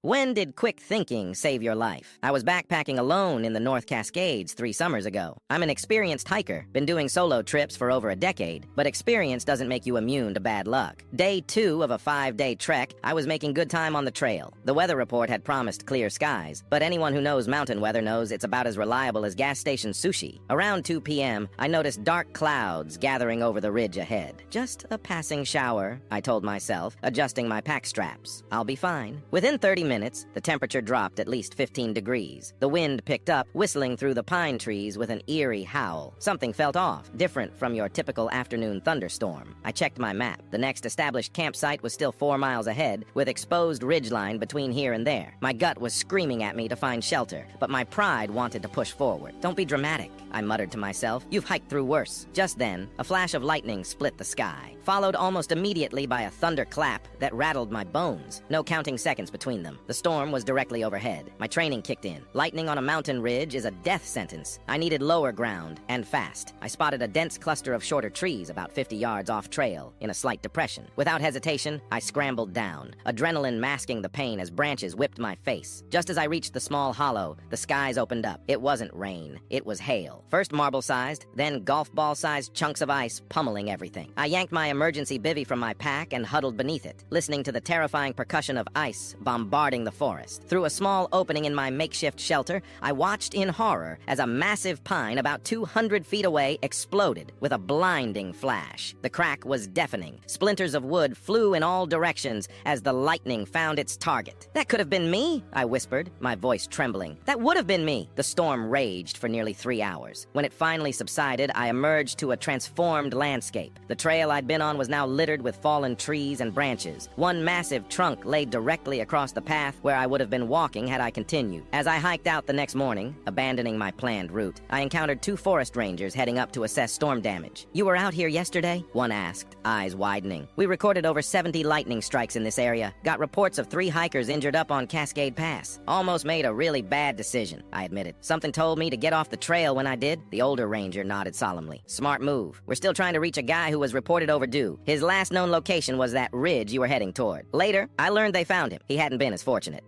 When did quick thinking save your life? I was backpacking alone in the North Cascades 3 summers ago. I'm an experienced hiker, been doing solo trips for over a decade, but experience doesn't make you immune to bad luck. Day 2 of a 5-day trek, I was making good time on the trail. The weather report had promised clear skies, but anyone who knows mountain weather knows it's about as reliable as gas station sushi. Around 2 p.m., I noticed dark clouds gathering over the ridge ahead. Just a passing shower, I told myself, adjusting my pack straps. I'll be fine. Within 30 minutes, the temperature dropped at least 15 degrees. The wind picked up, whistling through the pine trees with an eerie howl. Something felt off, different from your typical afternoon thunderstorm. I checked my map. The next established campsite was still 4 miles ahead, with exposed ridgeline between here and there. My gut was screaming at me to find shelter, but my pride wanted to push forward. Don't be dramatic, I muttered to myself. You've hiked through worse. Just then, a flash of lightning split the sky, followed almost immediately by a thunderclap that rattled my bones. No counting seconds between them. The storm was directly overhead. My training kicked in. Lightning on a mountain ridge is a death sentence. I needed lower ground, and fast. I spotted a dense cluster of shorter trees about 50 yards off trail, in a slight depression. Without hesitation, I scrambled down, adrenaline masking the pain as branches whipped my face. Just as I reached the small hollow, the skies opened up. It wasn't rain. It was hail. First marble-sized, then golf ball-sized chunks of ice pummeling everything. I yanked my emergency bivvy from my pack and huddled beneath it, listening to the terrifying percussion of ice bombarding the forest. Through a small opening in my makeshift shelter, I watched in horror as a massive pine about 200 feet away exploded with a blinding flash. The crack was deafening. Splinters of wood flew in all directions as the lightning found its target. That could have been me, I whispered, my voice trembling. That would have been me. The storm raged for nearly 3 hours. When it finally subsided, I emerged to a transformed landscape. The trail I'd been on was now littered with fallen trees and branches. One massive trunk lay directly across the path where I would have been walking had I continued. As I hiked out the next morning, abandoning my planned route, I encountered 2 forest rangers heading up to assess storm damage. "You were out here yesterday?" one asked, eyes widening. "We recorded over 70 lightning strikes in this area. Got reports of 3 hikers injured up on Cascade Pass. Almost made a really bad decision," I admitted. "Something told me to get off the trail when I did." The older ranger nodded solemnly. "Smart move. We're still trying to reach a guy who was reported overdue. His last known location was that ridge you were heading toward. Later, I learned they found him. He hadn't been as fortunate."